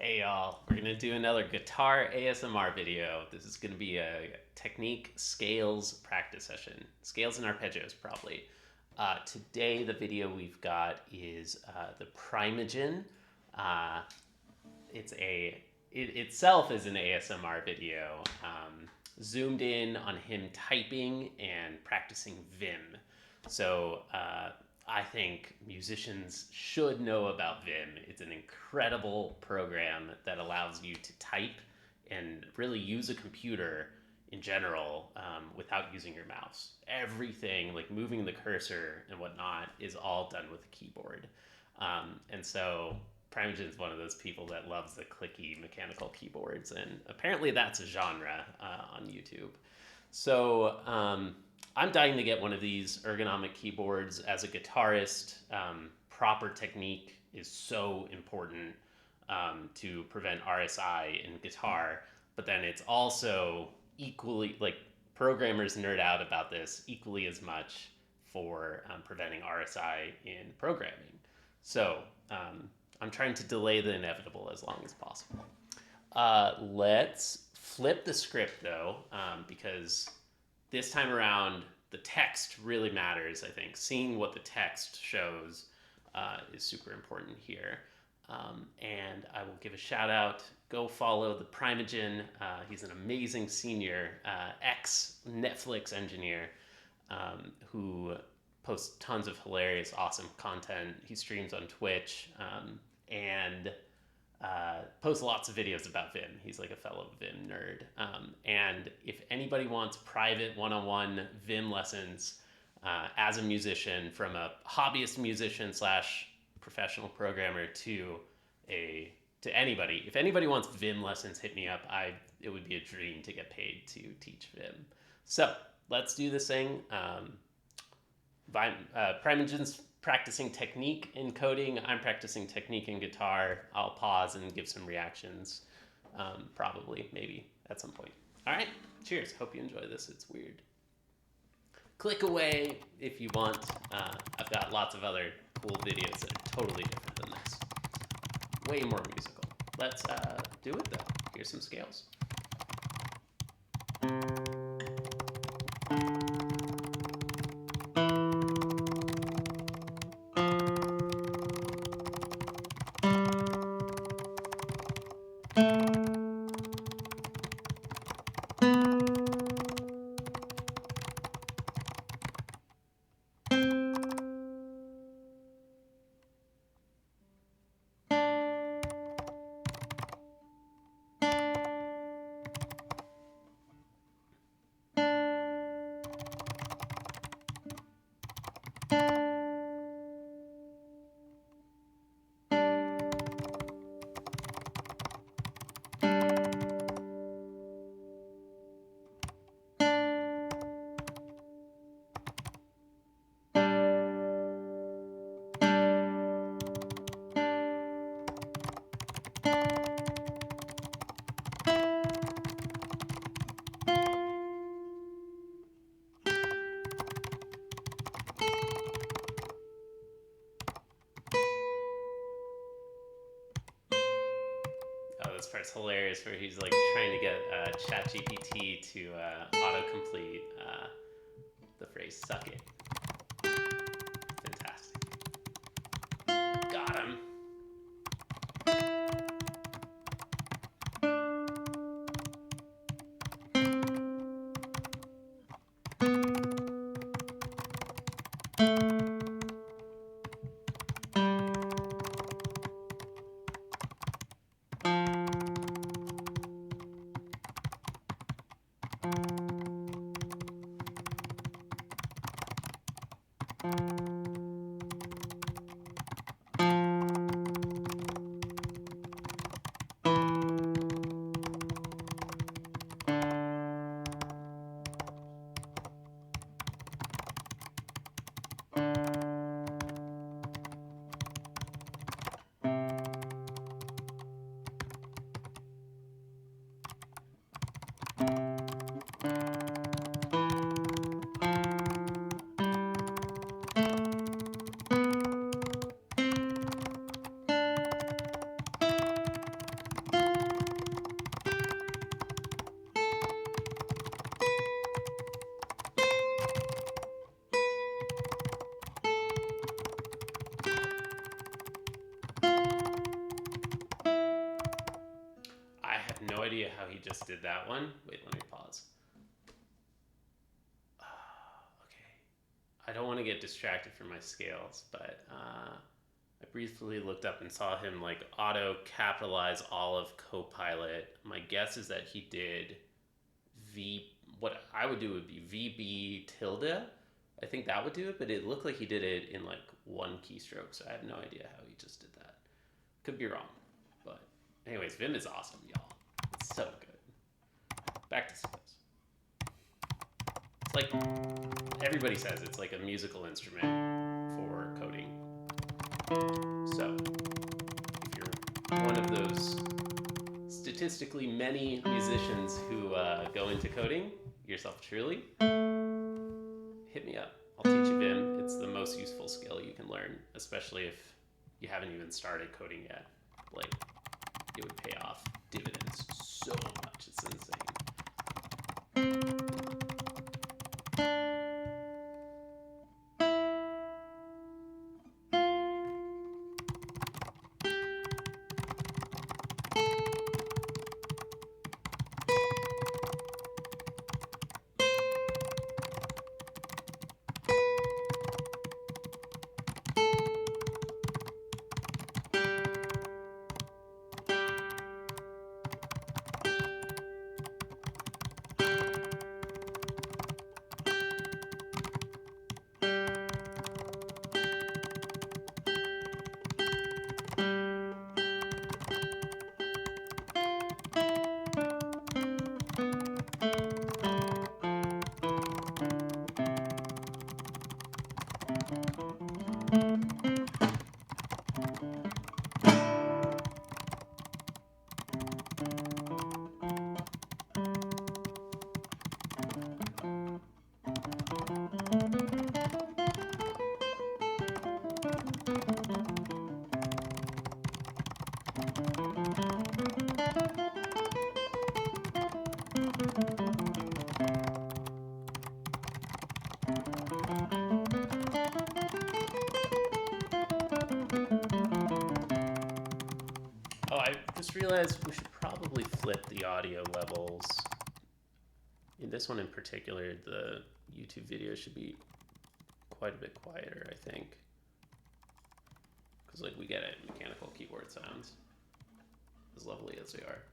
Hey y'all, we're gonna do another guitar ASMR video. This is gonna be a technique scales practice session. Scales and arpeggios, probably. Today, the video we've got is ThePrimeagen. Uh, it itself is an ASMR video, zoomed in on him typing and practicing VIM. So I think musicians should know about VIM. It's an incredible program that allows you to type and really use a computer in general without using your mouse. Everything, like moving the cursor and whatnot, is all done with a keyboard. And so Primeagen is one of those people that loves the clicky mechanical keyboards, and apparently that's a genre on YouTube. So I'm dying to get one of these ergonomic keyboards. As a guitarist, proper technique is so important to prevent RSI in guitar, but then it's also equally, like, programmers nerd out about this equally as much for preventing RSI in programming. So I'm trying to delay the inevitable as long as possible. Let's flip the script though, because this time around the text really matters. I think seeing what the text shows is super important here. And I will give a shout out. Go follow ThePrimeagen. He's an amazing senior ex Netflix engineer who posts tons of hilarious, awesome content. He streams on Twitch and posts lots of videos about VIM. He's like a fellow VIM nerd. And if anybody wants private one-on-one VIM lessons as a musician, from a hobbyist musician slash professional programmer to anybody, if anybody wants VIM lessons, hit me up. It would be a dream to get paid to teach VIM. So let's do this thing. Primeagen's practicing technique in coding. I'm practicing technique in guitar. I'll pause and give some reactions, probably, maybe, at some point. All right, cheers. Hope you enjoy this. It's weird. Click away if you want. I've got lots of other cool videos that are totally different than this. Way more musical. Let's do it, though. Here's some scales. Oh, this part's hilarious where he's like trying to get ChatGPT to autocomplete the phrase "suck it." Fantastic. Got him. idea how he just did that one. Wait, let me pause. Okay. I don't want to get distracted from my scales, but I briefly looked up and saw him like auto capitalize all of Copilot. My guess is that he did what I would do would be VB tilde. I think that would do it, but it looked like he did it in like one keystroke, so I have no idea how he just did that. Could be wrong. But anyways, Vim is awesome, y'all. It's so good. Back to scales. It's like everybody says it's like a musical instrument for coding. So if you're one of those statistically many musicians who go into coding, yourself truly, hit me up. I'll teach you Vim. It's the most useful skill you can learn, especially if you haven't even started coding yet. Like, it would pay off dividends so much. It's insane. Oh, I just realized we should probably flip the audio levels. In this one in particular, the YouTube video should be quite a bit quieter, I think. Because, like, we get it, mechanical keyboard sounds, as lovely as they are.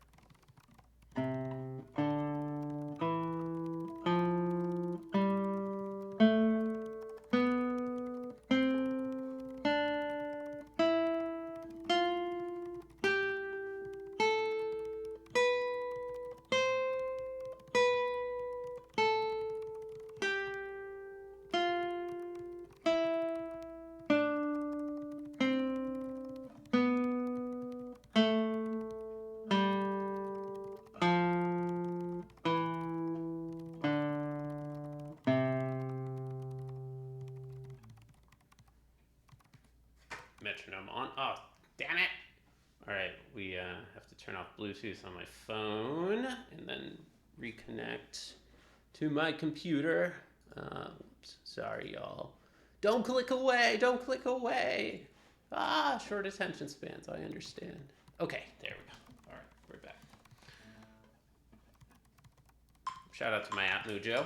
Metronome on. Oh, damn it! Alright, we have to turn off Bluetooth on my phone and then reconnect to my computer. Oops, sorry, y'all. Don't click away! Don't click away! Ah, short attention spans, I understand. Okay, there we go. Alright, we're back. Shout out to my app, Mujo.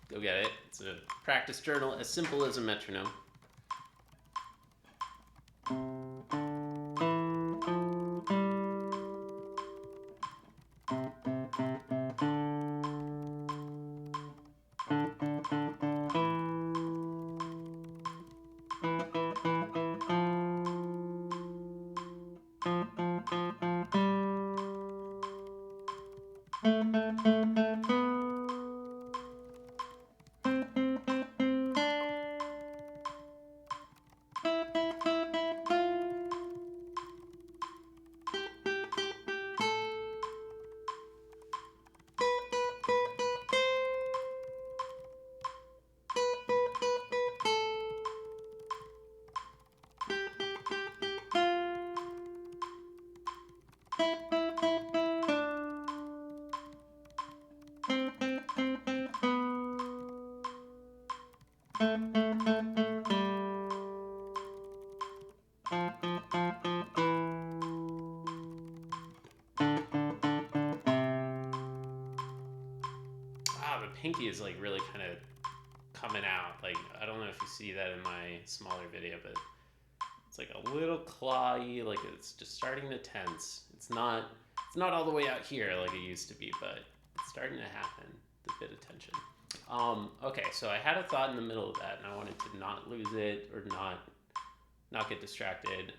Go get it. It's a practice journal as simple as a metronome. pinky is like really kind of coming out. Like, I don't know if you see that in my smaller video, but it's like a little clawy, like it's just starting to tense. It's not all the way out here like it used to be, but it's starting to happen. The bit of tension. Okay, so I had a thought in the middle of that, and I wanted to not lose it or not get distracted.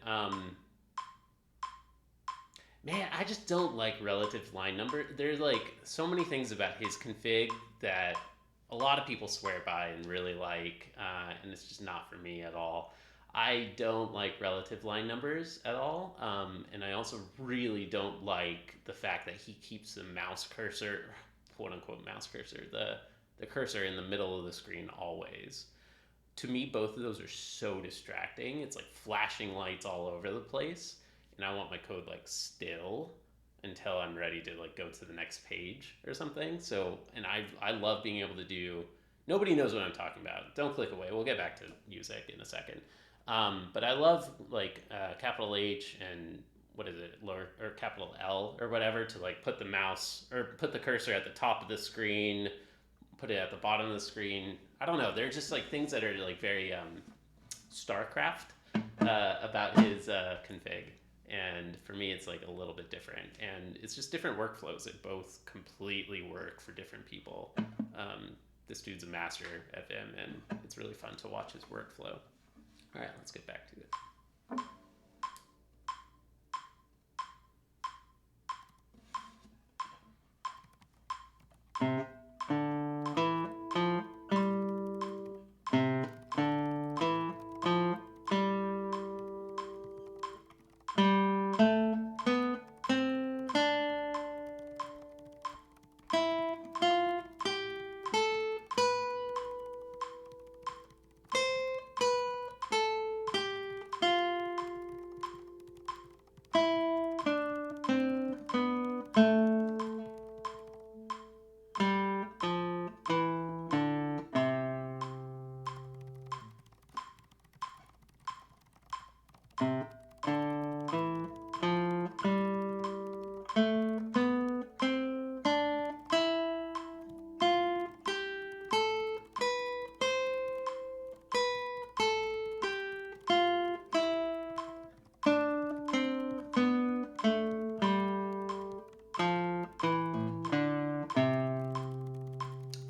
Man, I just don't like relative line number. There's like so many things about his config that a lot of people swear by and really like, and it's just not for me at all. I don't like relative line numbers at all, and I also really don't like the fact that he keeps the mouse cursor, quote unquote mouse cursor, the cursor in the middle of the screen always. To me, both of those are so distracting. It's like flashing lights all over the place, and I want my code like still until I'm ready to like go to the next page or something. So, and I love being able to do. Nobody knows what I'm talking about. Don't click away. We'll get back to music in a second. But I love like capital H and what is it, lower or capital L or whatever, to like put the mouse or put the cursor at the top of the screen, put it at the bottom of the screen. I don't know. They're just like things that are like very StarCraft about his config. And for me, it's like a little bit different. And it's just different workflows that both completely work for different people. This dude's a master at VIM, and it's really fun to watch his workflow. All right, let's get back to it.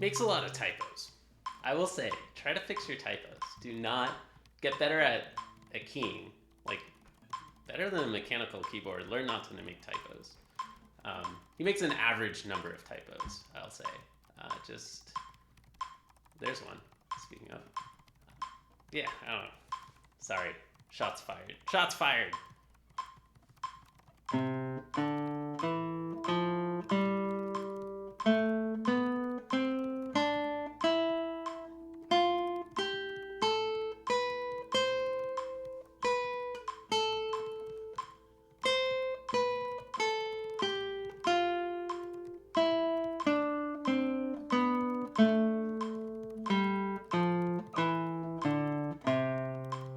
Makes a lot of typos. I will say, try to fix your typos. Do not get better at keying. Like, better than a mechanical keyboard, learn not to make typos. He makes an average number of typos, I'll say. There's one, speaking of. Yeah, I don't know. Sorry, shots fired. Shots fired!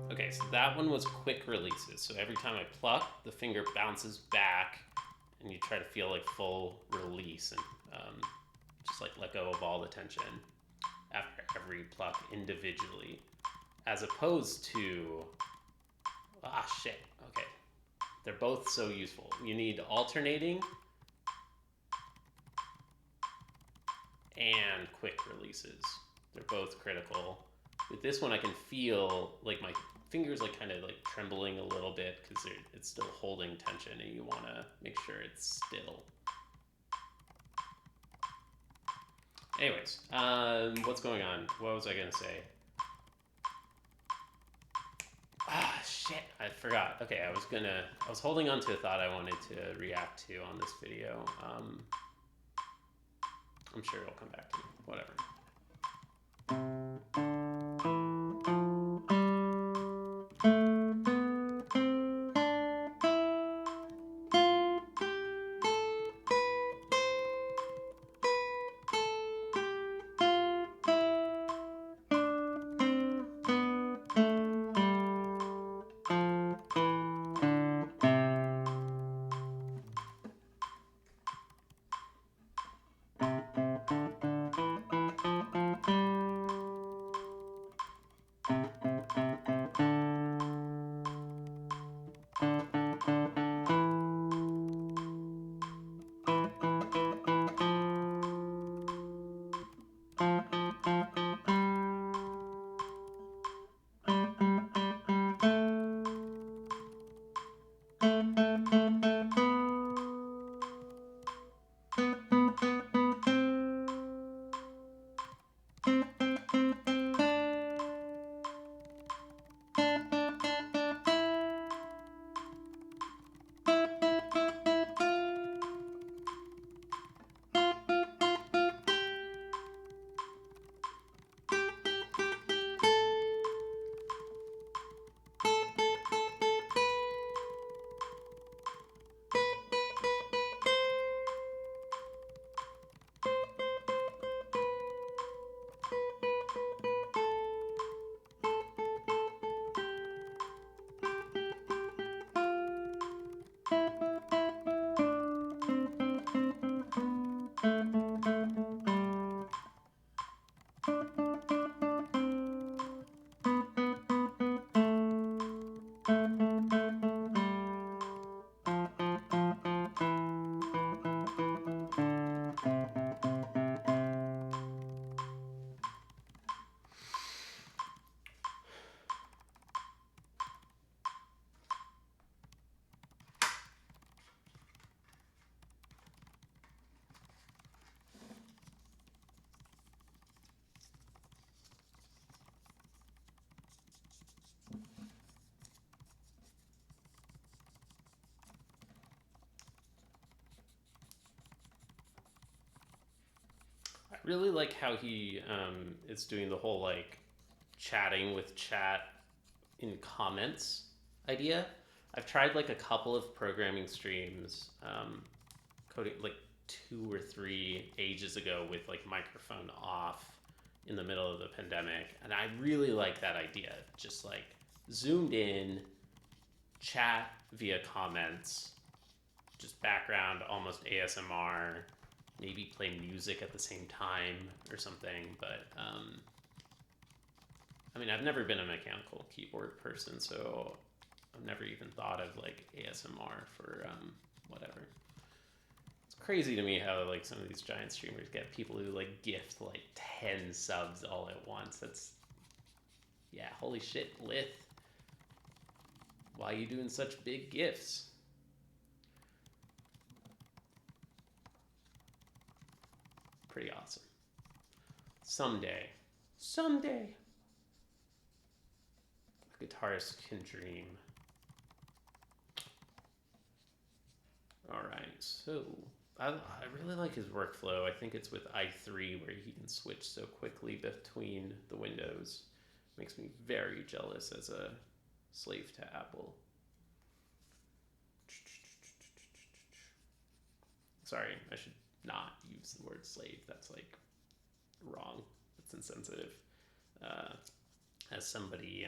Okay, so that one was quick releases. So every time I pluck, the finger bounces back, and you try to feel like full release and just like let go of all the tension after every pluck individually, as opposed to shit. Okay, they're both so useful. You need alternating and quick releases. They're both critical. With this one, I can feel like my fingers like kind of like trembling a little bit because it's still holding tension, and you want to make sure it's still. Anyways, what's going on? What was I gonna say? Shit, I forgot. Okay, I was holding on to a thought I wanted to react to on this video. I'm sure it'll come back to me. Whatever. really like how he is doing the whole like chatting with chat in comments idea. I've tried like a couple of programming streams, coding like 2 or 3 ages ago with like microphone off in the middle of the pandemic, and I really like that idea. Just like zoomed in, chat via comments, just background, almost ASMR, maybe play music at the same time or something. But I mean, I've never been a mechanical keyboard person, so I've never even thought of like ASMR for whatever. It's crazy to me how like some of these giant streamers get people who like gift like 10 subs all at once. That's, yeah, holy shit, Lith. Why are you doing such big gifts? Pretty awesome. Someday, a guitarist can dream. All right, so I really like his workflow. I think it's with i3 where he can switch so quickly between the windows. Makes me very jealous as a slave to Apple. Sorry, I should not use the word slave. That's like wrong. That's insensitive. As somebody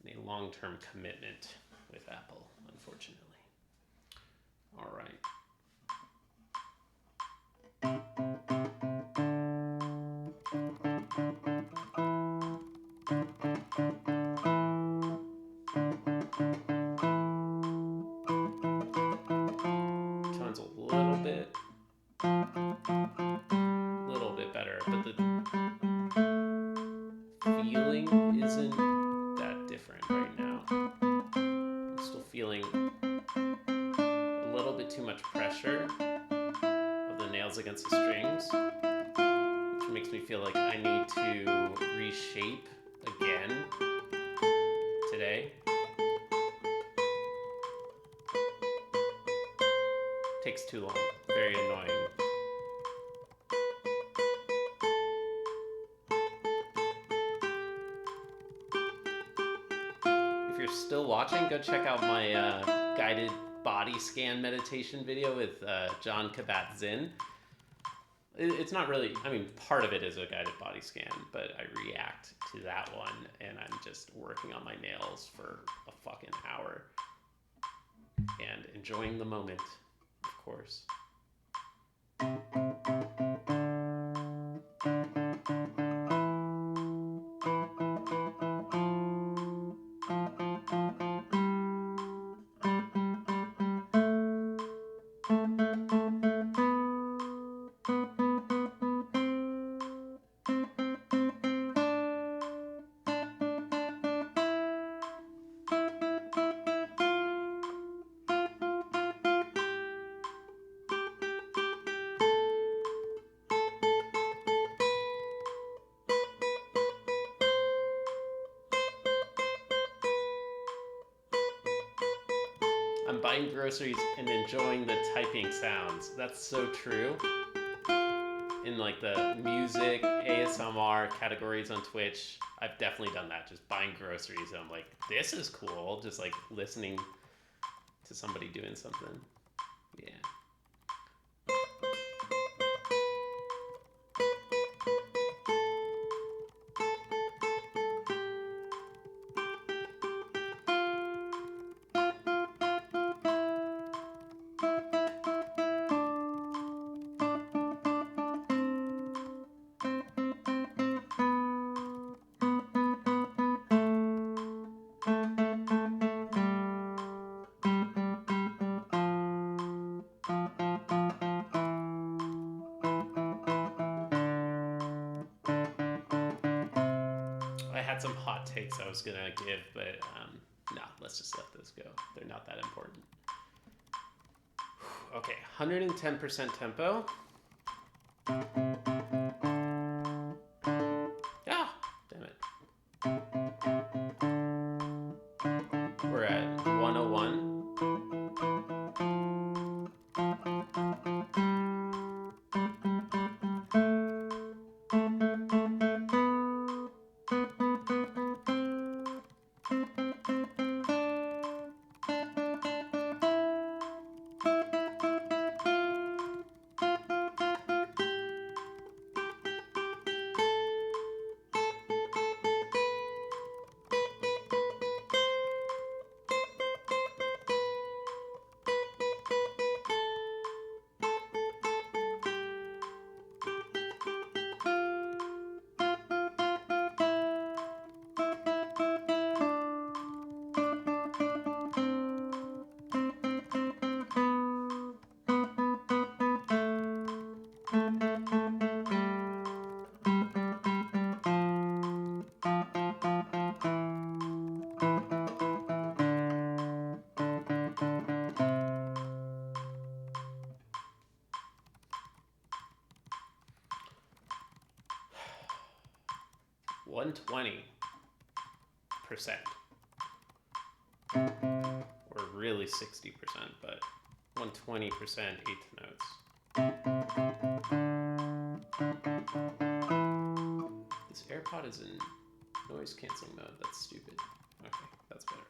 in a long-term commitment with Apple, unfortunately. All right. Tone's a little bit better, but the feeling isn't that different right now. I'm still feeling a little bit too much pressure of the nails against the strings, which makes me feel like I need to reshape again today. Takes too long. Very annoying. If you're still watching, go check out my guided body scan meditation video with John Kabat-Zinn. It's not really, I mean, part of it is a guided body scan, but I react to that one and I'm just working on my nails for a fucking hour and enjoying the moment, of course. I'm buying groceries and enjoying the typing sounds. That's so true. In like the music, ASMR categories on Twitch, I've definitely done that. Just buying groceries and I'm like, this is cool. Just like listening to somebody doing something. Yeah. I had some hot takes I was gonna give, but no, let's just let those go. They're not that important. Okay, 110% tempo. Ah, damn it. We're at 101. 120%. Or really 60%, but 120% eighth notes. This AirPod is in noise canceling mode. That's stupid. Okay, that's better.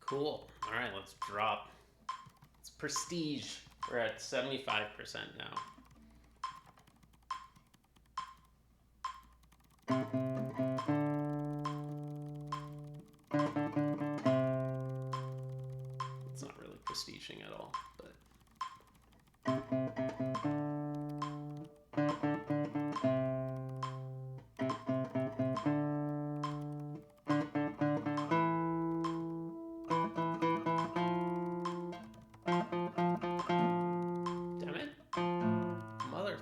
Cool. All right, let's drop. It's prestige. We're at 75% now. It's not really prestiging at all, but. Damn it. Mother.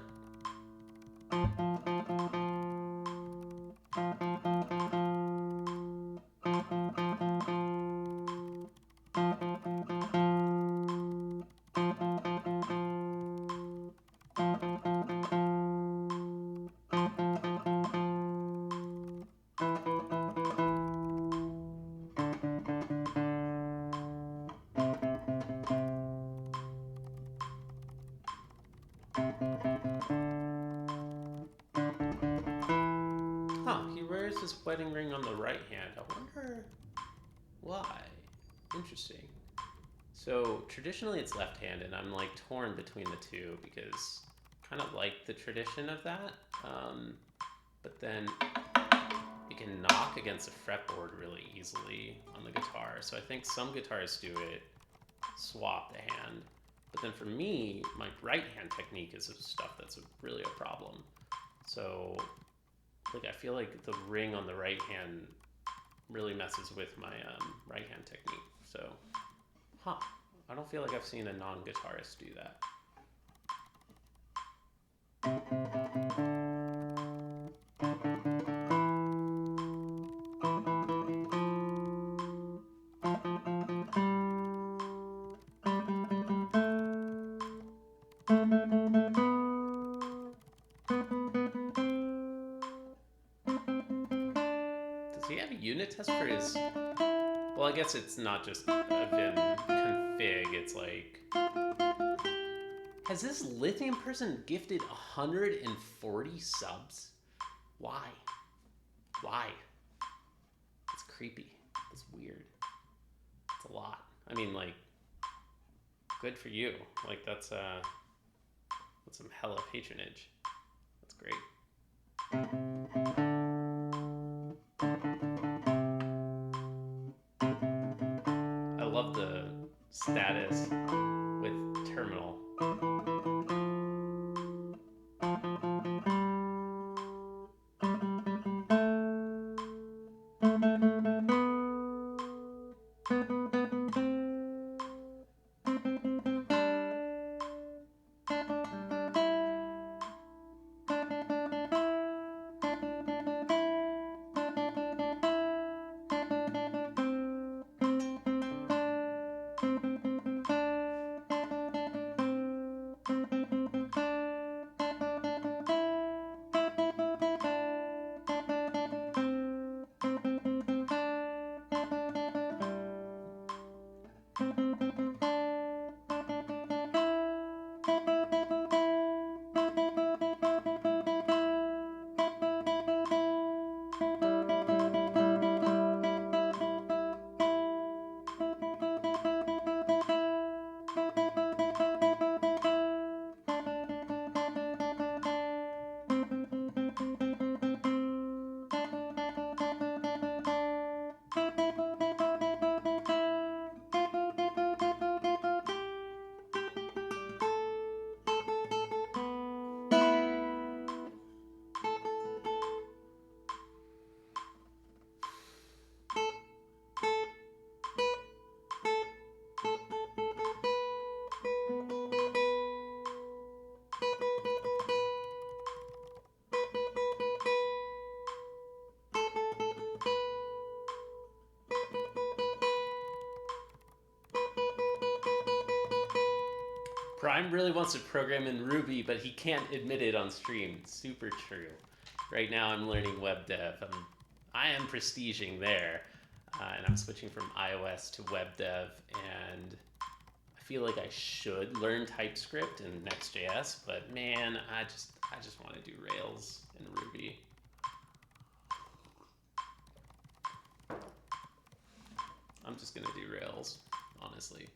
Huh, he wears his wedding ring on the right hand. I wonder why. Interesting. So traditionally it's left-handed. I'm like torn between the two because I kind of like the tradition of that. But then you can knock against a fretboard really easily on the guitar. So I think some guitarists do it, swap the hand. But then for me, my right hand technique is stuff that's really a problem. So like I feel like the ring on the right hand really messes with my right hand technique. So, I don't feel like I've seen a non-guitarist do that. Does he have a unit test for his... Well, I guess it's not just a VIM config, it's like... Has this lithium person gifted 140 subs? Why? Why? It's creepy. It's weird. It's a lot. I mean, like, good for you. Like, that's some hella patronage. That's great. I love the status with terminal. Prime really wants to program in Ruby, but he can't admit it on stream. Super true. Right now I'm learning web dev. I am prestiging there, and I'm switching from iOS to web dev, and I feel like I should learn TypeScript and Next.js, but man, I just want to do Rails and Ruby. I'm just gonna do Rails, honestly.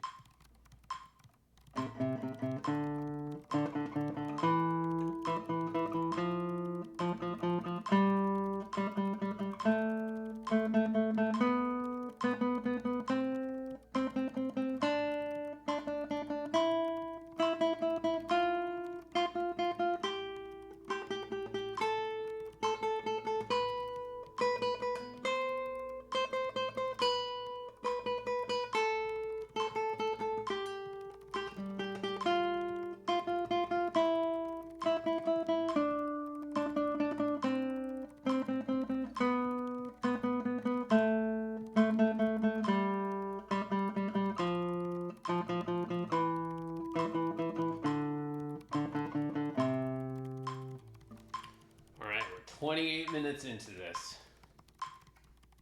All right, we're 28 minutes into this.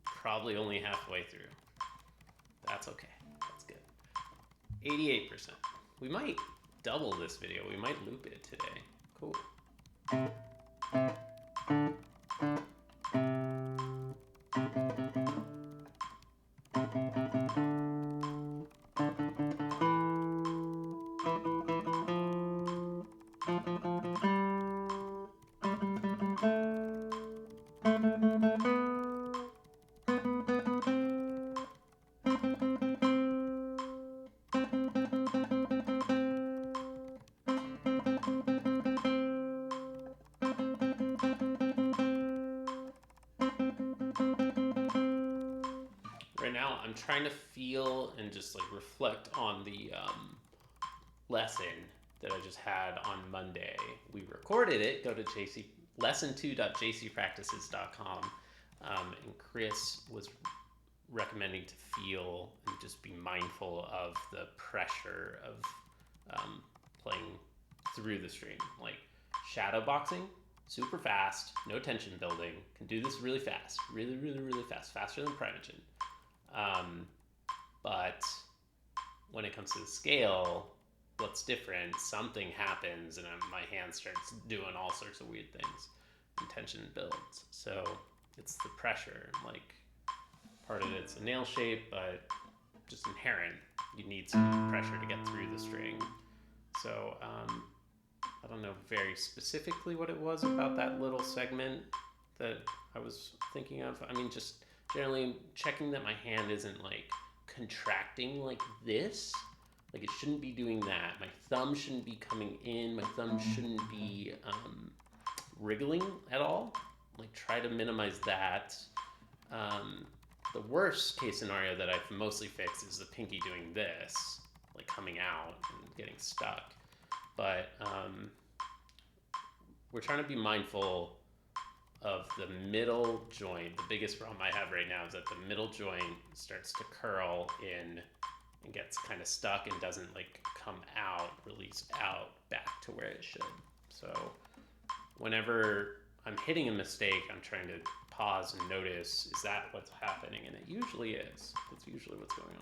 Probably only halfway through. That's okay. That's good. 88%. We might double this video. We might loop it today. Cool. Right now, I'm trying to feel and just like reflect on the lesson that I just had on Monday. We recorded it. Go to lesson2.jcpractices.com, and Chris was recommending to feel and just be mindful of the pressure of playing through the stream, like shadow boxing. Super fast, no tension building. Can do this really fast, really fast, faster than ThePrimeagen. But when it comes to the scale, what's different? Something happens, and my hand starts doing all sorts of weird things. And tension builds, so it's the pressure. Like part of it's a nail shape, but just inherent. You need some pressure to get through the string. So I don't know very specifically what it was about that little segment that I was thinking of. I mean, just generally checking that my hand isn't like contracting like this. Like it shouldn't be doing that. My thumb shouldn't be coming in. My thumb shouldn't be wriggling at all. Like try to minimize that. The worst case scenario that I've mostly fixed is the pinky doing this, like coming out and getting stuck. But we're trying to be mindful of the middle joint. The biggest problem I have right now is that the middle joint starts to curl in and gets kind of stuck and doesn't like come out, release out back to where it should. So whenever I'm hitting a mistake, I'm trying to pause and notice, is that what's happening? And it usually is. It's usually what's going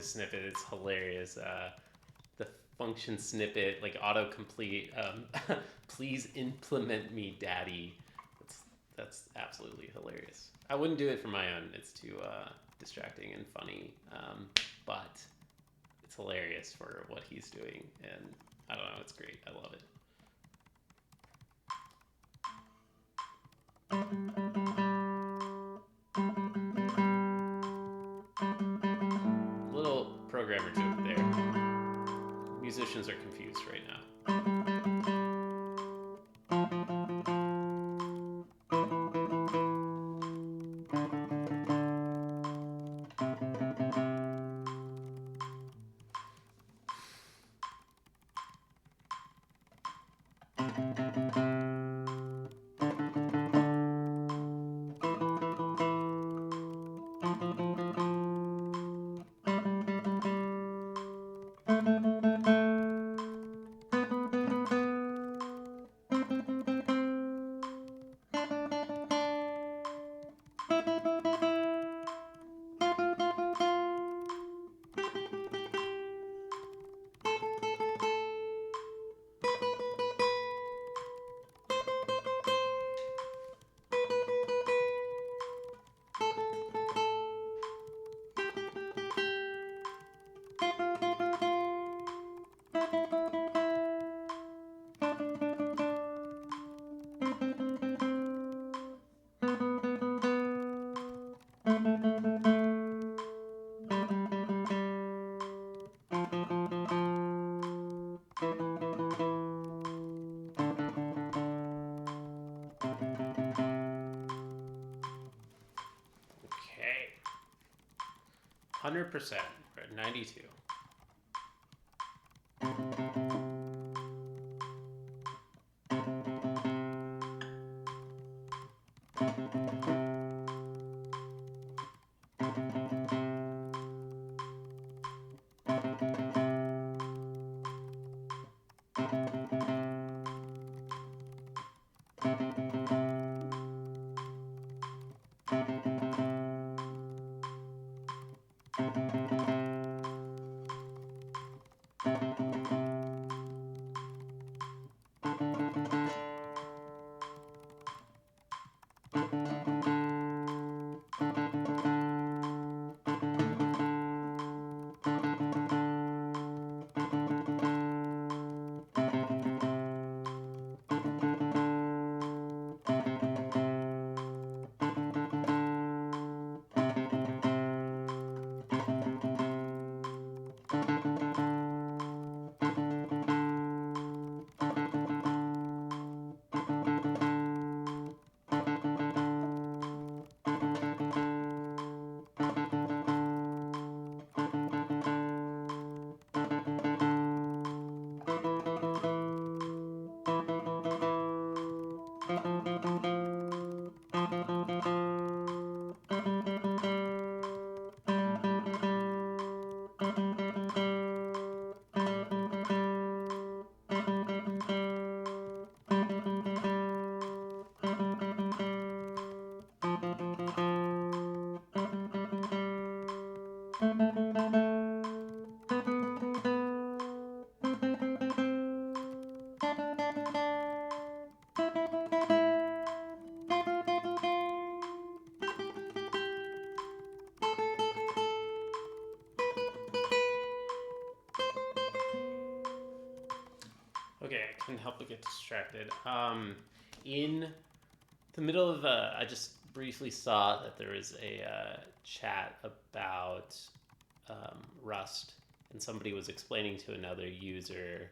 his snippet. It's hilarious. The function snippet, like autocomplete. Please implement me, daddy. That's absolutely hilarious. I wouldn't do it for my own. It's too distracting and funny. But it's hilarious for what he's doing, and I don't know. It's great. I love it. Little programmer joke there. Musicians are confused right now. Okay. 100%. We're at 92. Okay, I couldn't help but get distracted. In the middle of, I just briefly saw that there was a chat about Rust, and somebody was explaining to another user.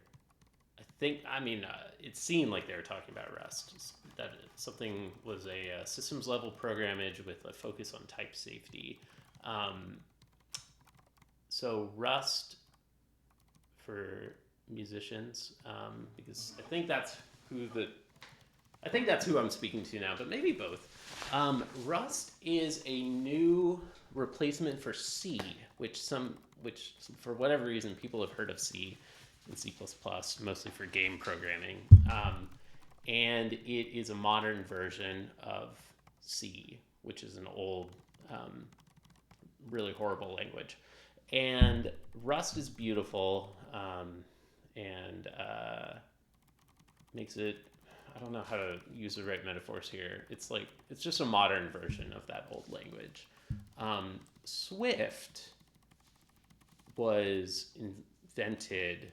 It seemed like they were talking about Rust. That something was a systems level programmage with a focus on type safety. So Rust for musicians, because I think that's who I'm speaking to now, but maybe both. Rust is a new replacement for C, which for whatever reason people have heard of C and C++, mostly for game programming. And it is a modern version of C, which is an old, really horrible language. And Rust is beautiful, and makes it, I don't know how to use the right metaphors here. It's just a modern version of that old language. Swift was invented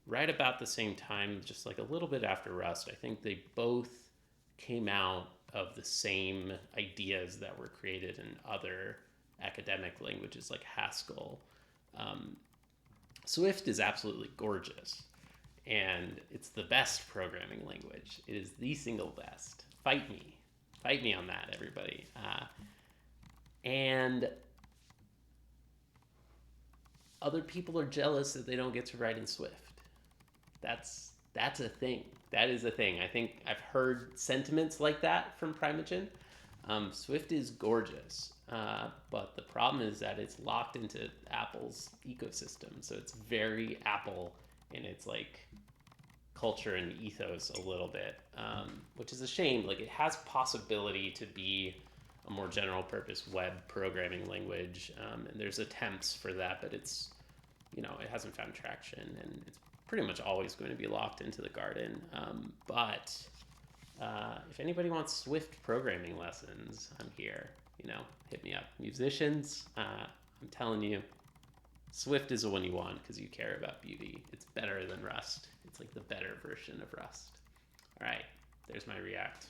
right about the same time, just like a little bit after Rust. I think they both came out of the same ideas that were created in other academic languages like Haskell. Um, Swift is absolutely gorgeous, and it's the best programming language. It is the single best. Fight me on that, everybody. And other people are jealous that they don't get to write in Swift. That's a thing. That is a thing. I think I've heard sentiments like that from Primeagen. Swift is gorgeous, but the problem is that it's locked into Apple's ecosystem. So it's very Apple in its like culture and ethos a little bit, which is a shame. Like it has possibility to be a more general purpose web programming language, and there's attempts for that, but it's, it hasn't found traction, and it's pretty much always going to be locked into the garden. But if anybody wants Swift programming lessons, I'm here. Hit me up. Musicians, I'm telling you, Swift is the one you want because you care about beauty. It's better than Rust. It's like the better version of Rust. All right, there's my react.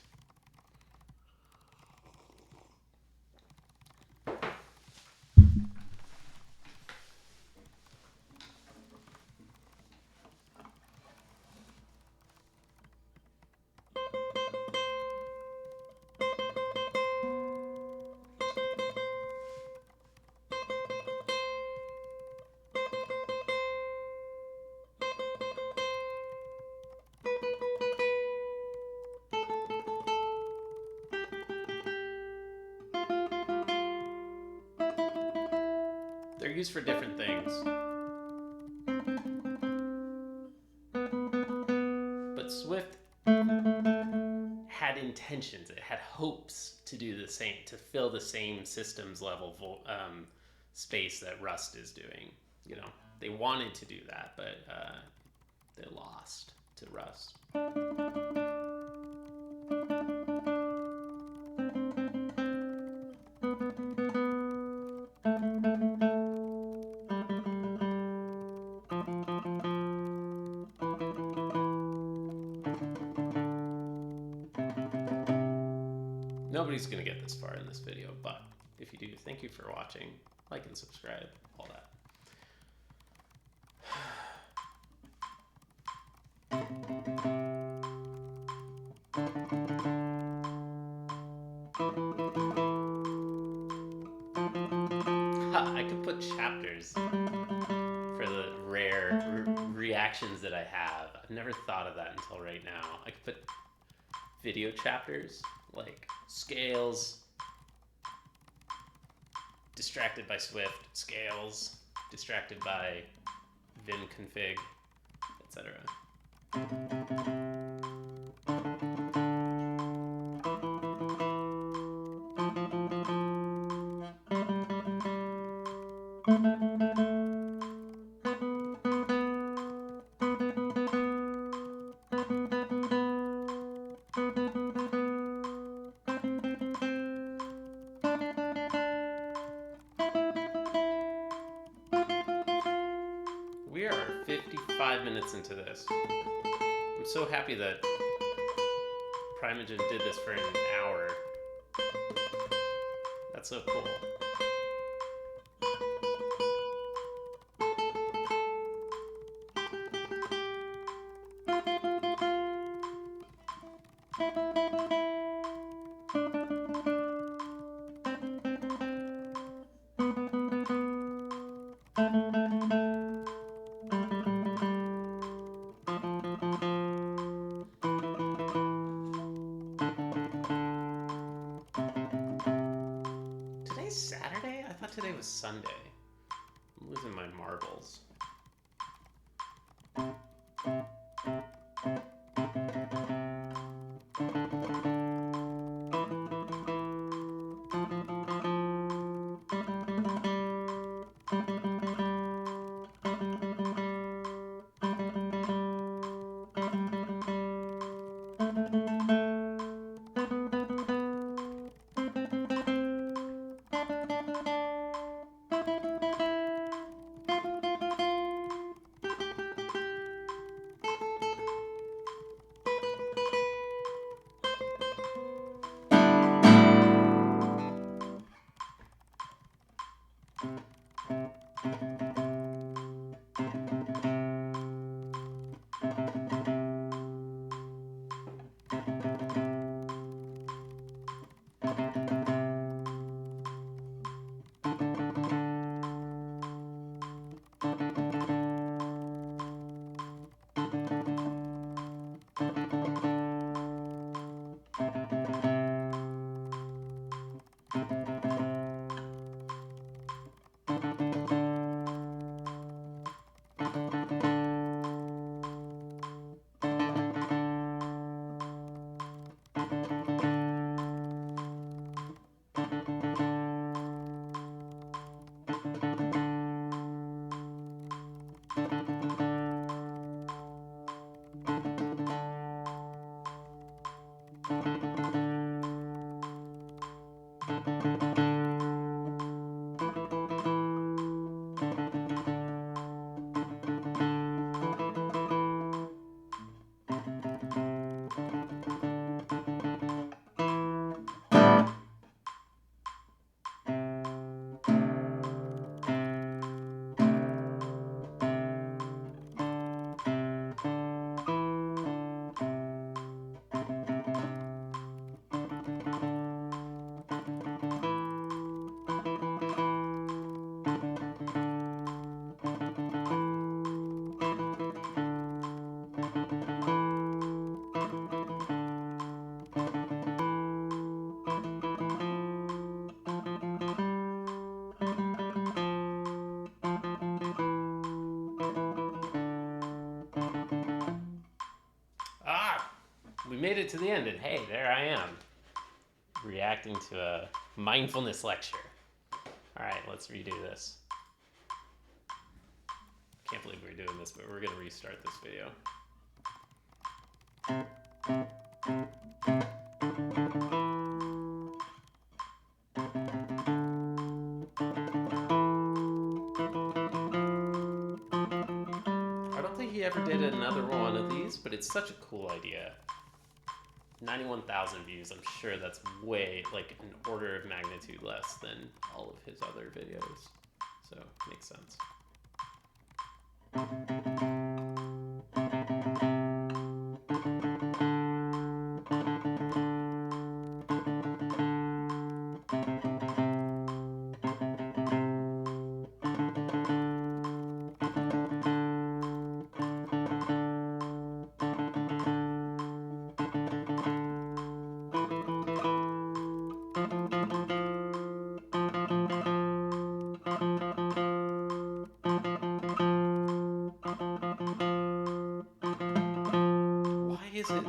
They're used for different things. But Swift had intentions. It had hopes to do the same, to fill the same systems level space that Rust is doing. They wanted to do that, but they lost to Rust. Nobody's going to get this far in this video, but if you do, thank you for watching. Like and subscribe, all that. I could put chapters for the rare reactions that I have. I've never thought of that until right now. I could put video chapters, like scales, distracted by Swift, scales, distracted by VIM config, etc. We are 55 minutes into this. I'm so happy that Primeagen did this for an hour. That's so cool. Today's Saturday? I thought today was Sunday. I'm losing my marbles. Ah, we made it to the end, and hey, there I am, reacting to a mindfulness lecture. All right, let's redo this. Can't believe we're doing this, but we're gonna restart this video. I don't think he ever did another one of these, but it's such a cool idea. 91,000 views. I'm sure that's way, like, an order of magnitude less than all of his other videos. So, makes sense. Why is it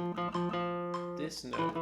this note?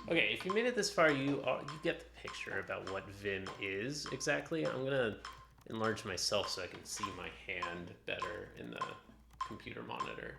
Okay, if you made it this far, you get the picture about what VIM is exactly. I'm gonna enlarge myself so I can see my hand better in the computer monitor.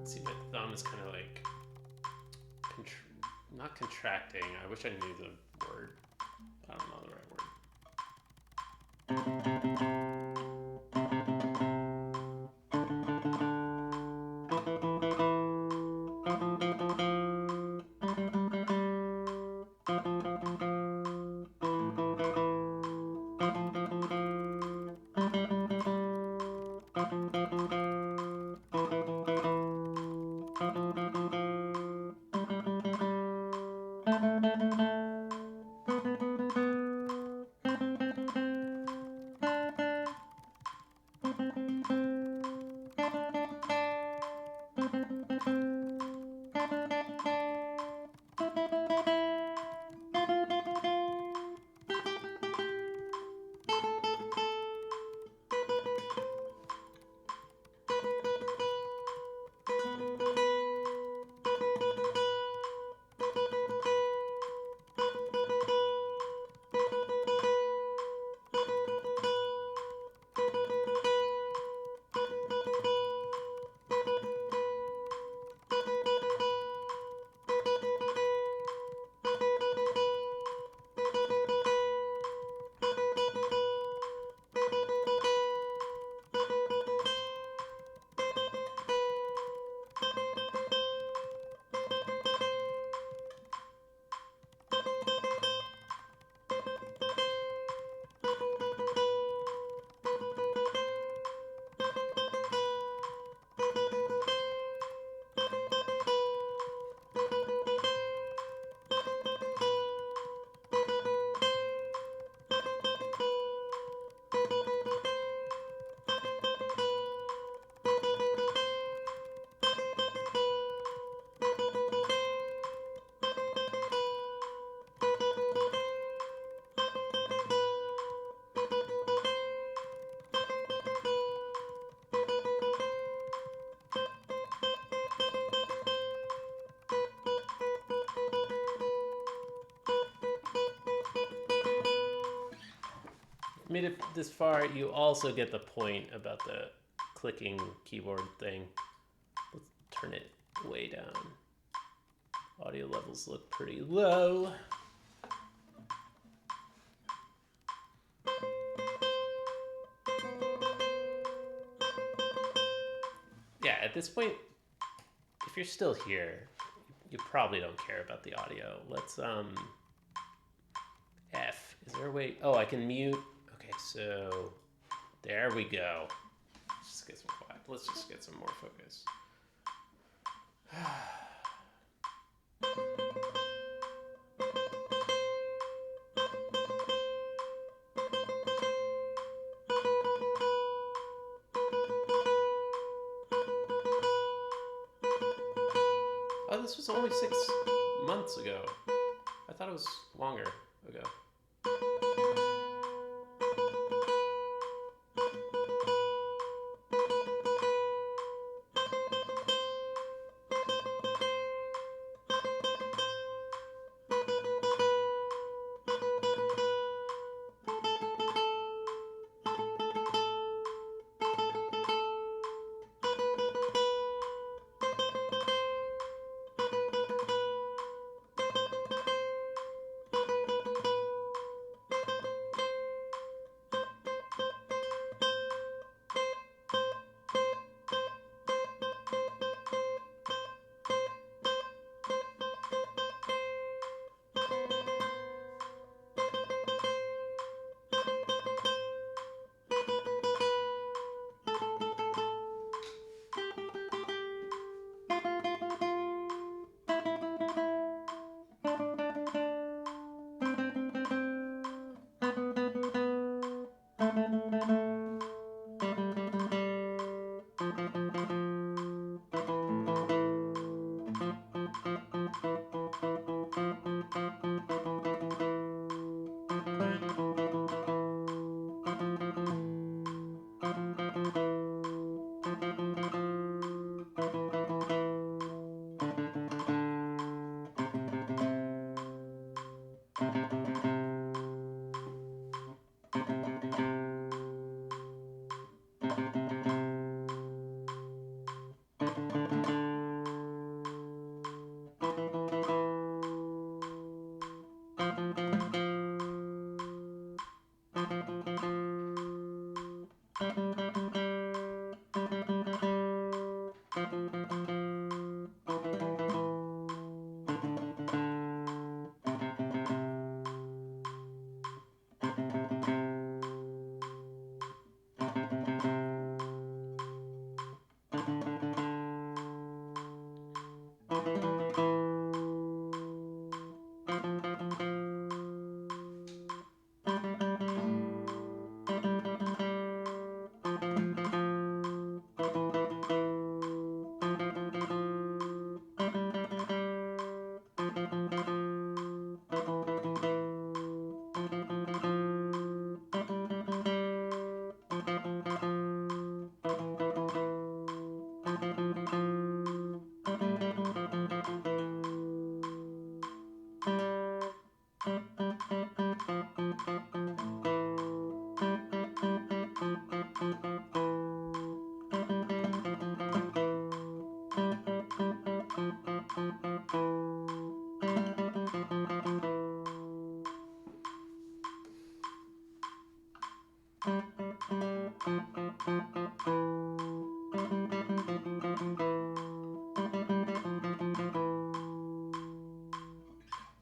See, my thumb is kind of like not contracting. I wish I knew the word. I don't know the right word. made it this far, you also get the point about the clicking keyboard thing. Let's turn it way down. Audio levels look pretty low. Yeah, at this point, if you're still here, you probably don't care about the audio. Let's F. Is there a way? Oh, I can mute. Okay, so there we go. Let's just get some quiet. Let's just get some more focus. Oh, this was only 6 months ago. I thought it was longer ago.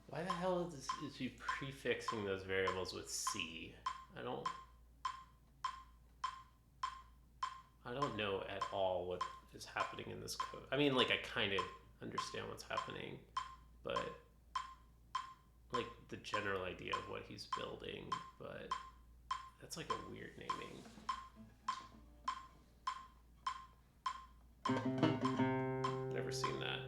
Why the hell is he prefixing those variables with C? I don't know at all what is happening in this code. I mean, like, I kind of understand what's happening, but like the general idea of what he's building, but that's like a weird naming. Never seen that.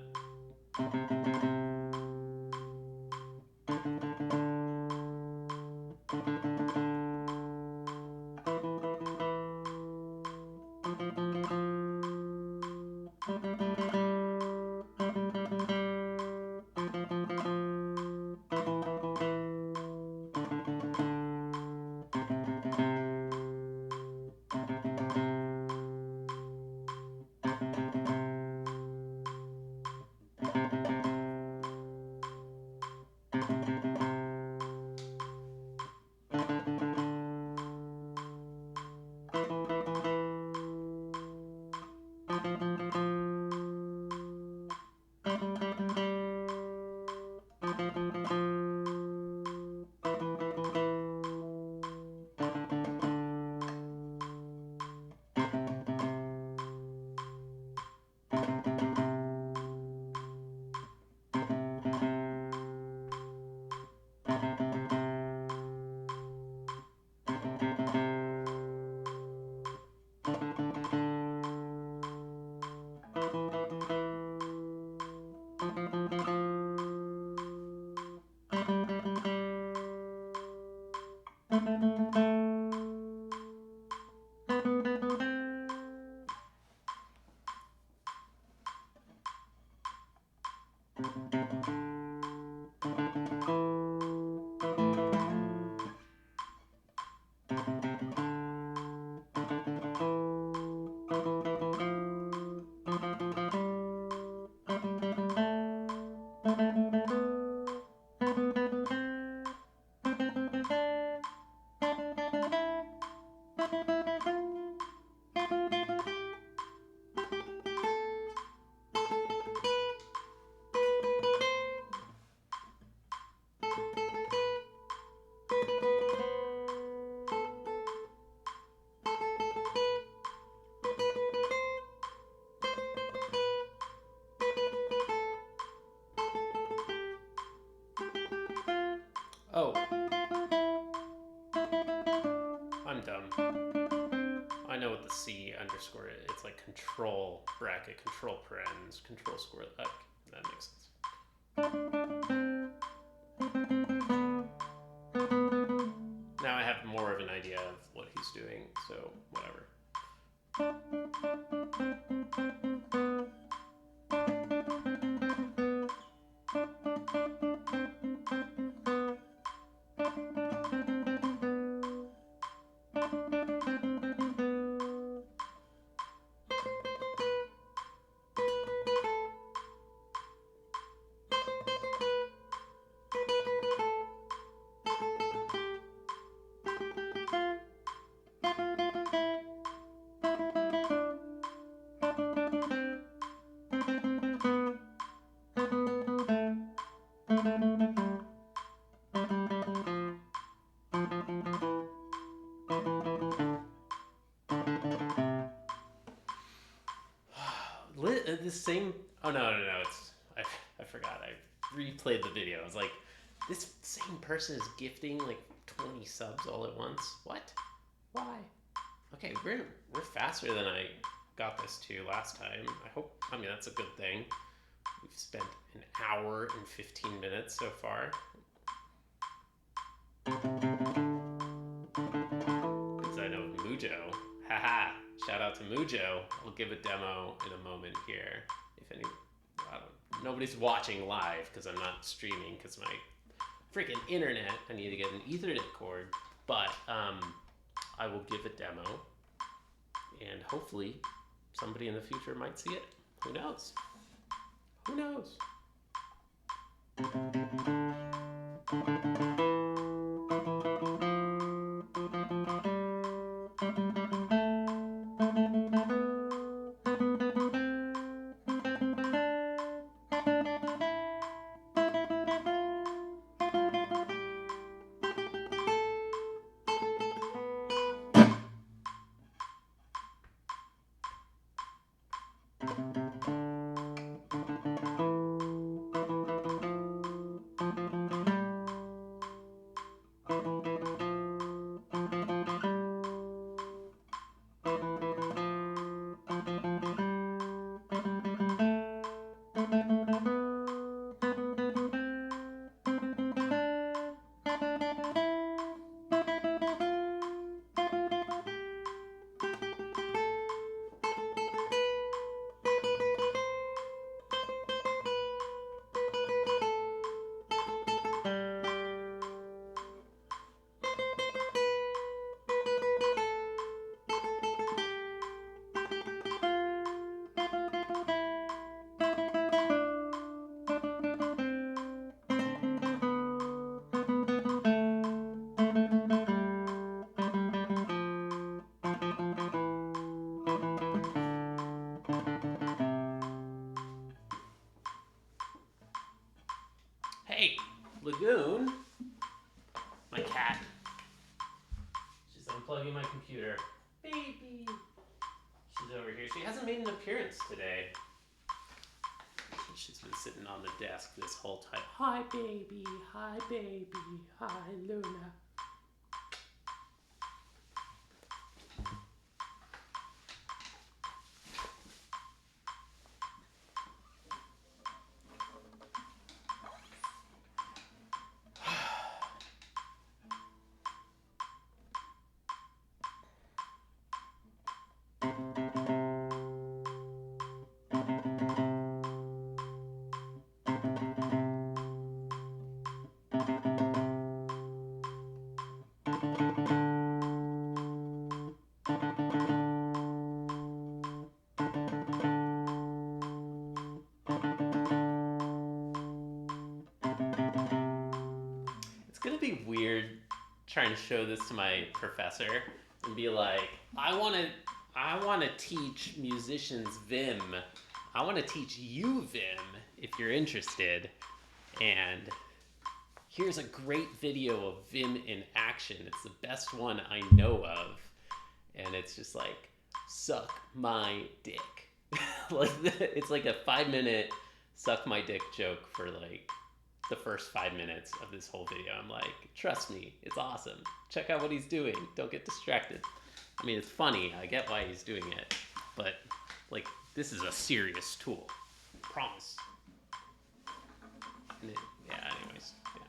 Oh, I'm dumb. I know what the C underscore is. It's like control bracket, control parens, control square. That makes sense. Now I have more of an idea of what he's doing, so whatever. The same. Oh no. It's I forgot. I replayed the video. I was like, this same person is gifting like 20 subs all at once. What? Why? Okay, we're faster than I got this to last time. I mean that's a good thing. We've spent an hour and 15 minutes so far. Because I know Mujo. Haha. Shout out to Mujo. I'll give a demo in a moment here. If any, nobody's watching live because I'm not streaming because my freaking internet. I need to get an Ethernet cord, but I will give a demo, and hopefully somebody in the future might see it. Who knows? Who knows? Hey, Lagoon, my cat. She's unplugging my computer. Baby. She's over here. She hasn't made an appearance today. She's been sitting on the desk this whole time. Hi, baby. Hi, baby. Hi, Luna. be weird trying to show this to my professor and be like, I want to teach musicians VIM. I want to teach you VIM if you're interested. And here's a great video of VIM in action. It's the best one I know of. And it's just like, suck my dick. Like, it's like a 5-minute suck my dick joke for like the first 5 minutes of this whole video. I'm like, trust me, it's awesome. Check out what he's doing. Don't get distracted. I mean, it's funny. I get why he's doing it. But, like, this is a serious tool. Promise. Yeah, anyways. Yeah.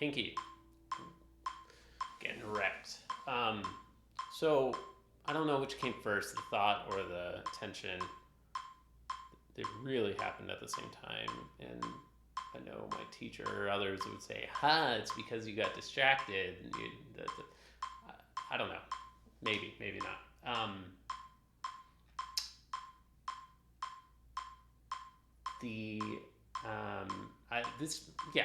Pinky. Getting wrecked. So, I don't know which came first, the thought or the tension. They really happened at the same time. And I know my teacher or others would say, it's because you got distracted. I don't know. Maybe not.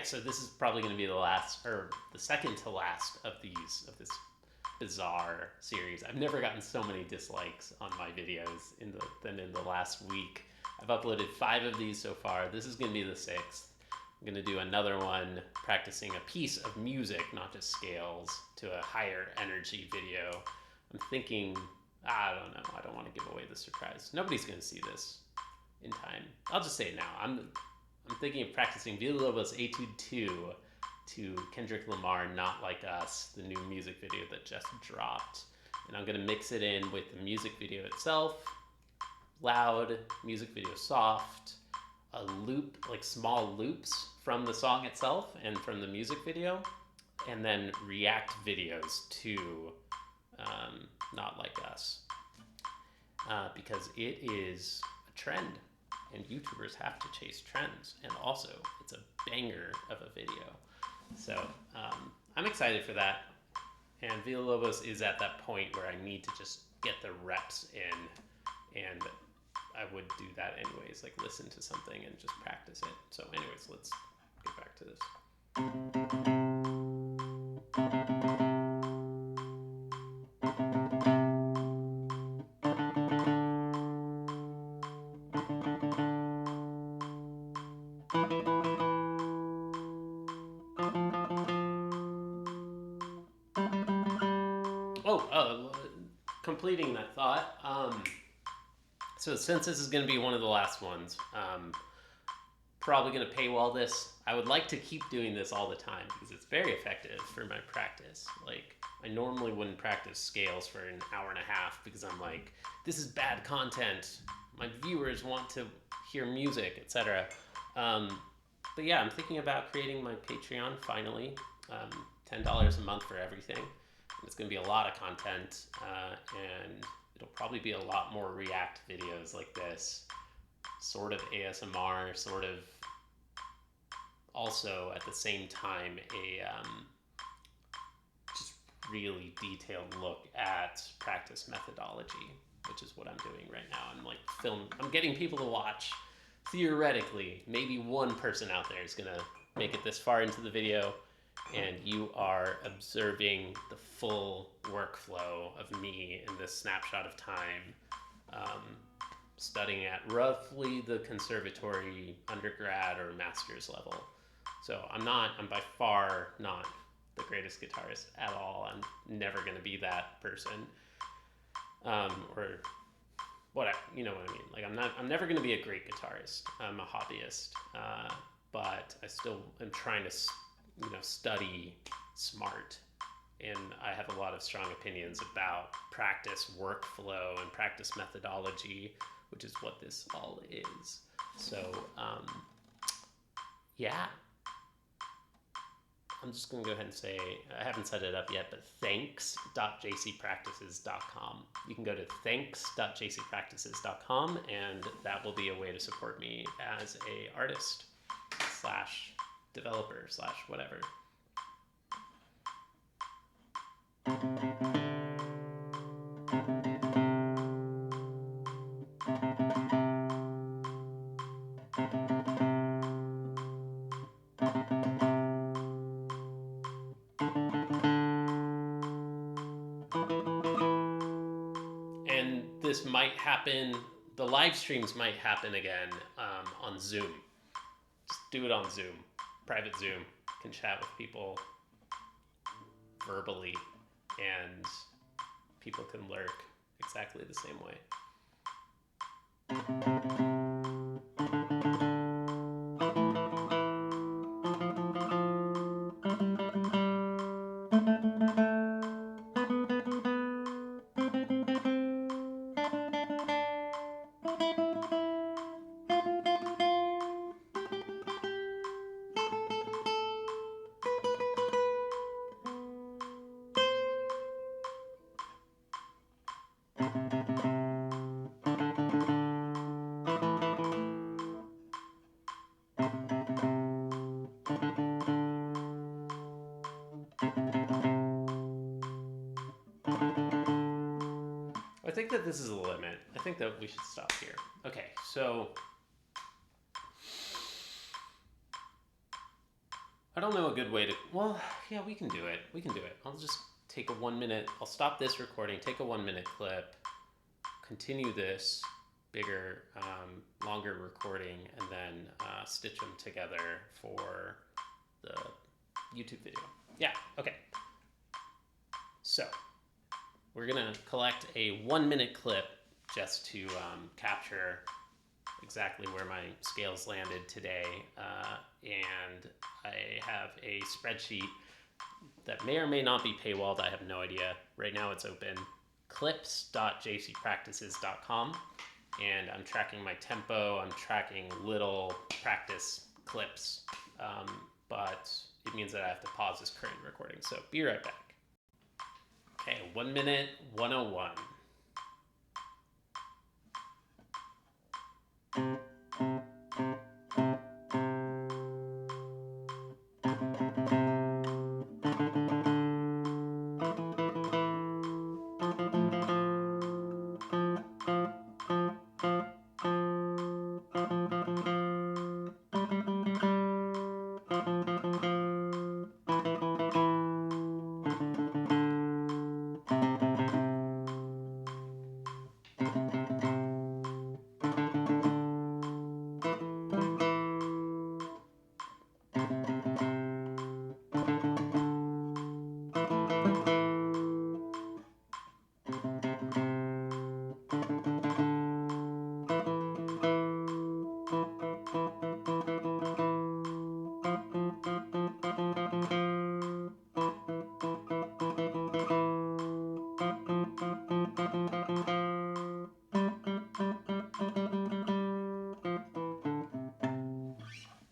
So this is probably going to be the last, or the second to last of this bizarre series. I've never gotten so many dislikes on my videos than in the last week. I've uploaded 5 of these so far. This is going to be the 6th. I'm going to do another one practicing a piece of music, not just scales, to a higher energy video. I'm thinking, I don't know. I don't want to give away the surprise. Nobody's going to see this in time. I'll just say it now. I'm thinking of practicing Villalobos Etude 2 to Kendrick Lamar, Not Like Us, the new music video that just dropped. And I'm going to mix it in with the music video itself, loud, music video soft, a loop, like small loops from the song itself and from the music video, and then react videos to Not Like Us. Because it is a trend. And YouTubers have to chase trends. And also, it's a banger of a video. So, I'm excited for that. And Villalobos is at that point where I need to just get the reps in. And I would do that anyways, like listen to something and just practice it. So anyways, let's get back to this. Completing that thought. So since this is going to be one of the last ones, probably going to paywall this. I would like to keep doing this all the time because it's very effective for my practice. Like, I normally wouldn't practice scales for an hour and a half because I'm like, this is bad content. My viewers want to hear music, etc. But yeah, I'm thinking about creating my Patreon finally. $10 a month for everything. It's going to be a lot of content, and it'll probably be a lot more react videos like this, sort of ASMR, sort of also at the same time a just really detailed look at practice methodology, which is what I'm doing right now. I'm getting people to watch. Theoretically, maybe one person out there is going to make it this far into the video, and you are observing the full workflow of me in this snapshot of time, studying at roughly the conservatory undergrad or master's level. So I'm by far not the greatest guitarist at all. I'm never going to be that person. Or what, you know what I mean? Like, I'm never going to be a great guitarist. I'm a hobbyist. But I still am trying to study smart, and I have a lot of strong opinions about practice workflow and practice methodology, which is what this all is. So yeah, I'm just going to go ahead and say, I haven't set it up yet, but thanks.jcpractices.com. You can go to thanks.jcpractices.com, and that will be a way to support me as a artist slash developer slash whatever. And this might happen, the live streams might happen again on Zoom. Just do it on Zoom, private Zoom. You can chat with people verbally, and people can lurk exactly the same way. I think that this is a limit. I think that we should stop here. Okay, so I don't know a good way to, well, yeah, we can do it. We can do it. I'll just take a 1 minute, I'll stop this recording, take a 1 minute clip, continue this bigger, longer recording, and then stitch them together for the YouTube video. Yeah, okay. So we're gonna collect a 1 minute clip just to capture exactly where my scales landed today. And I have a spreadsheet that may or may not be paywalled. I have no idea. Right now it's open. clips.jcpractices.com. And I'm tracking my tempo. I'm tracking little practice clips. But it means that I have to pause this current recording. So be right back. Okay, 1 minute 101.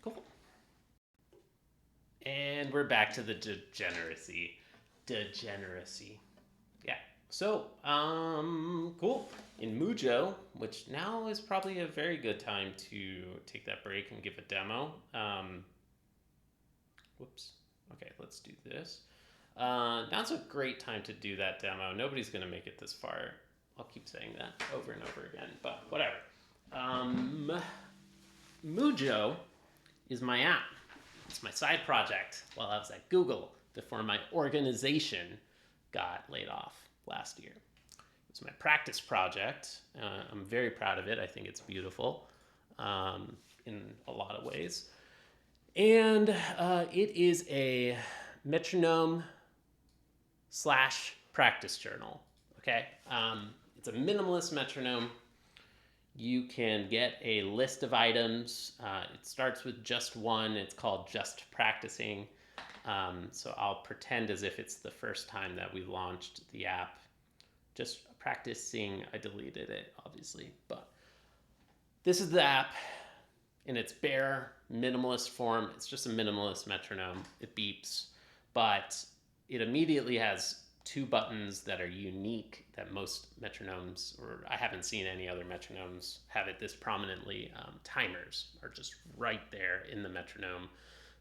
Cool. And we're back to the degeneracy. Yeah. So, cool. In Mujo, which now is probably a very good time to take that break and give a demo. Whoops. Okay, let's do this. Now's a great time to do that demo. Nobody's going to make it this far. I'll keep saying that over and over again, but whatever. Mujo is my app. It's my side project while I was at Google before my organization got laid off last year. It's my practice project. I'm very proud of it. I think it's beautiful in a lot of ways. And it is a metronome / practice journal. Okay? It's a minimalist metronome. You can get a list of items. It starts with just one. It's called Just Practicing. So I'll pretend as if it's the first time that we launched the app. Just practicing. I deleted it, obviously. But this is the app in its bare minimalist form. It's just a minimalist metronome. It beeps. but it immediately has two buttons that are unique that most metronomes, or I haven't seen any other metronomes have it this prominently. Timers are just right there in the metronome.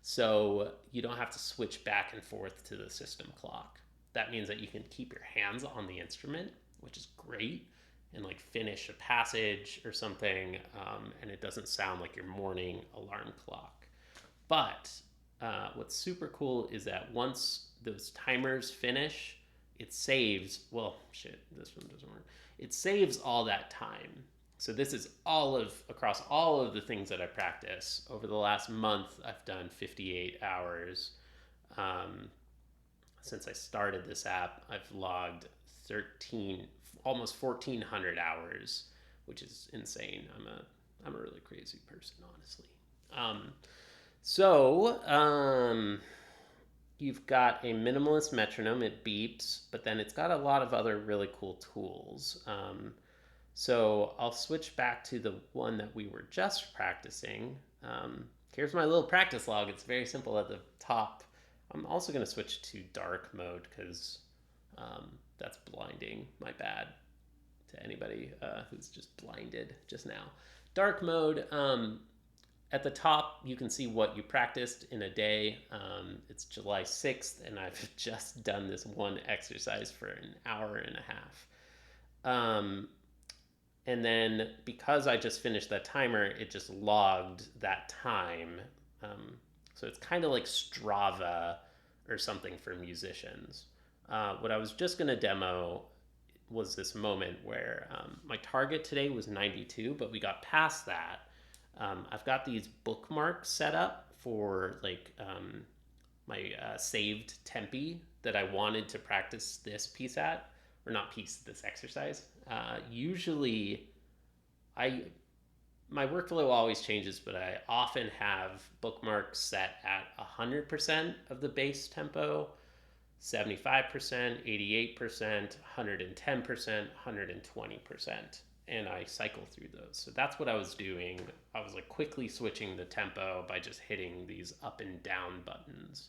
So you don't have to switch back and forth to the system clock. That means that you can keep your hands on the instrument, which is great, and like finish a passage or something, and it doesn't sound like your morning alarm clock. But what's super cool is that once those timers finish, it saves, well, shit, this one doesn't work. It saves all that time. So this is across all of the things that I practice. Over the last month, I've done 58 hours. Since I started this app, I've logged almost 1,400 hours, which is insane. I'm a really crazy person, honestly. You've got a minimalist metronome. It beeps, but then it's got a lot of other really cool tools. So I'll switch back to the one that we were just practicing. Here's my little practice log. It's very simple at the top. I'm also going to switch to dark mode because that's blinding. My bad to anybody who's just blinded just now. Dark mode. At the top, you can see what you practiced in a day. It's July 6th, and I've just done this one exercise for an hour and a half. And then because I just finished that timer, it just logged that time. So it's kind of like Strava or something for musicians. What I was just going to demo was this moment where my target today was 92, but we got past that. I've got these bookmarks set up for like my saved tempi that I wanted to practice this piece at, or not piece, this exercise. Usually, my workflow always changes, but I often have bookmarks set at 100% of the bass tempo, 75%, 88%, 110%, 120%. And I cycle through those. So that's what I was doing. I was like quickly switching the tempo by just hitting these up and down buttons.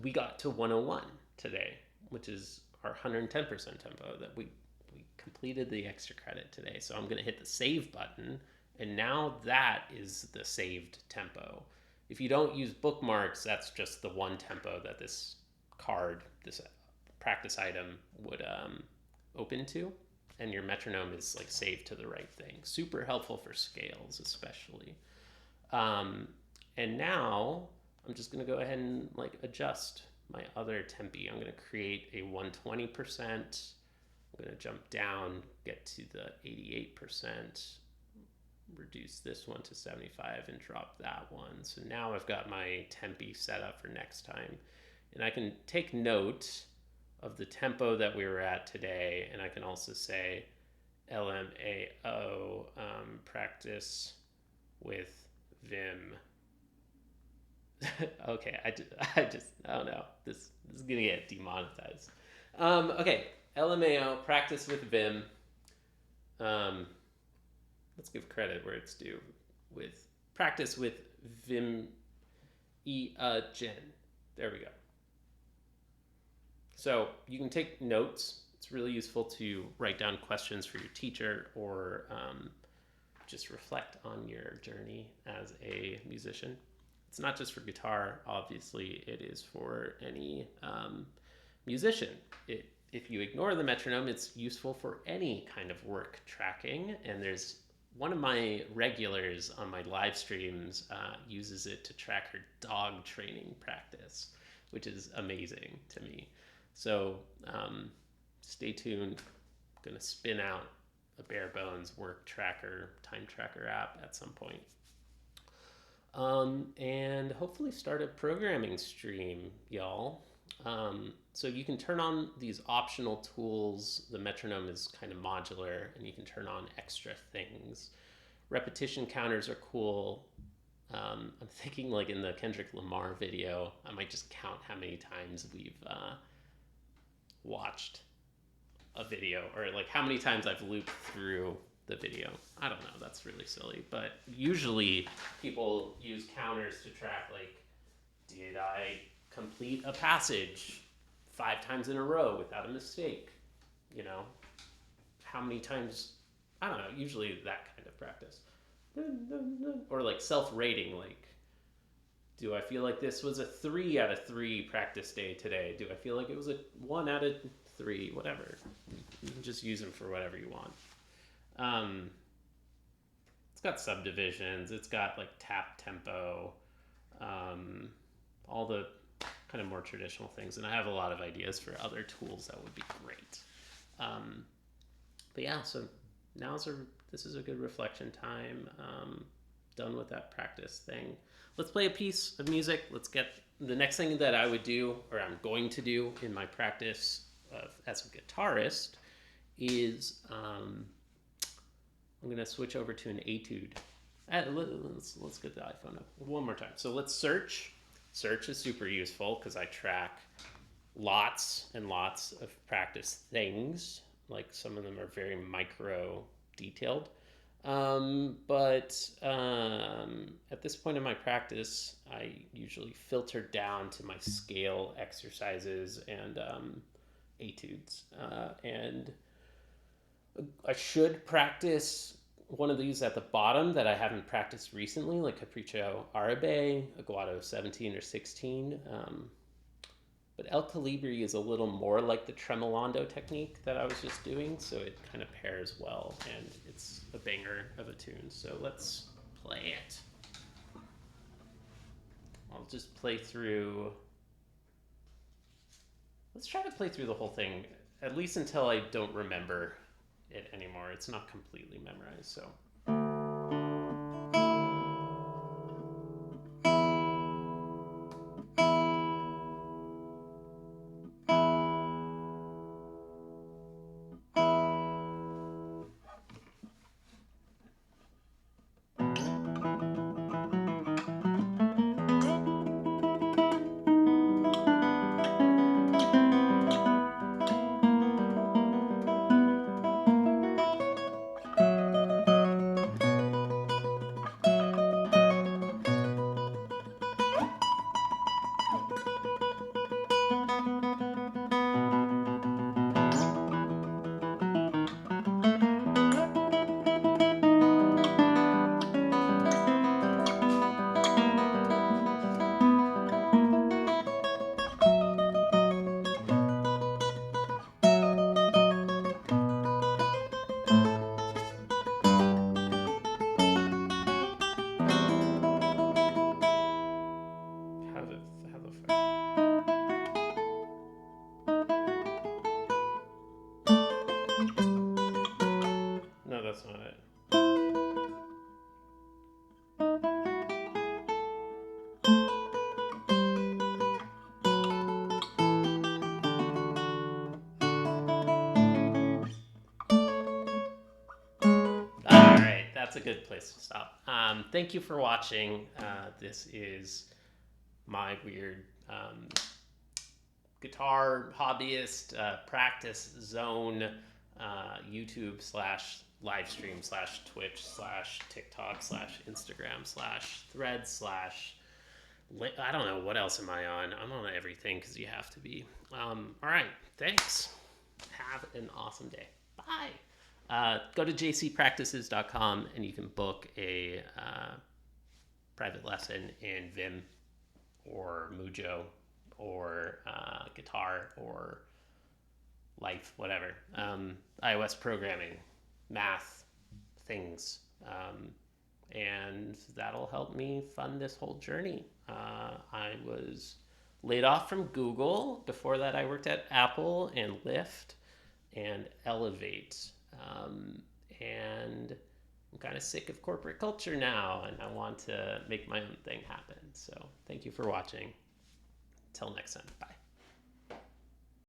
We got to 101 today, which is our 110% tempo that we completed the extra credit today. So I'm going to hit the save button, and now that is the saved tempo. If you don't use bookmarks, that's just the one tempo that this card, this practice item would open to, and your metronome is like saved to the right thing. Super helpful for scales, especially. And now I'm just going to go ahead and like adjust my other tempi. I'm going to create a 120%. I'm going to jump down, get to the 88%, reduce this one to 75 and drop that one. So now I've got my tempi set up for next time. And I can take note of the tempo that we were at today, and I can also say LMAO, practice with VIM. Okay, oh no, this is gonna get demonetized. Okay, LMAO, practice with VIM. Let's give credit where it's due. With practice with VIM Gen. There we go. So you can take notes. It's really useful to write down questions for your teacher, or just reflect on your journey as a musician. It's not just for guitar, obviously. It is for any musician. If you ignore the metronome, it's useful for any kind of work tracking. And there's one of my regulars on my live streams uses it to track her dog training practice, which is amazing to me. So stay tuned. I'm going to spin out a bare bones work tracker, time tracker app at some point. And hopefully start a programming stream, y'all. So you can turn on these optional tools. The metronome is kind of modular, and you can turn on extra things. Repetition counters are cool. I'm thinking like in the Kendrick Lamar video, I might just count how many times we've watched a video, or like how many times I've looped through the video. I don't know, that's really silly. But usually people use counters to track, like, did I complete a passage 5 times in a row without a mistake? You know, how many times? I don't know, usually that kind of practice. Or like self-rating, like, do I feel like this was a 3 out of 3 practice day today? Do I feel like it was a 1 out of 3? Whatever. You can just use them for whatever you want. It's got subdivisions. It's got like tap tempo, all the kind of more traditional things. And I have a lot of ideas for other tools that would be great. But yeah, so this is a good reflection time. Done with that practice thing. Let's play a piece of music. Let's get the next thing that I would do, or I'm going to do in my practice as a guitarist, is I'm going to switch over to an etude. Let's get the iPhone up one more time. So let's search. Search is super useful because I track lots and lots of practice things. Like some of them are very micro detailed. But at this point in my practice, I usually filter down to my scale exercises and etudes. And I should practice one of these at the bottom that I haven't practiced recently, like Capriccio Arabe, Aguado 17 or 16. But El Calibri is a little more like the tremolando technique that I was just doing, so it kind of pairs well, and it's a banger of a tune. So let's play it. I'll just play through. Let's try to play through the whole thing, at least until I don't remember it anymore. It's not completely memorized, so. No, that's not it. All right, that's a good place to stop. Thank you for watching. This is my weird guitar hobbyist practice zone YouTube / live stream / Twitch / TikTok / Instagram / Threads / I don't know, what else am I on? I'm on everything because you have to be. All right, thanks. Have an awesome day. Bye. Go to jcpractices.com and you can book a private lesson in VIM or Mujo or guitar or life, whatever. iOS programming, math, things. And that'll help me fund this whole journey. I was laid off from Google. Before that, I worked at Apple and Lyft and Elevate. And I'm kind of sick of corporate culture now, and I want to make my own thing happen. So thank you for watching. Till next time. Bye.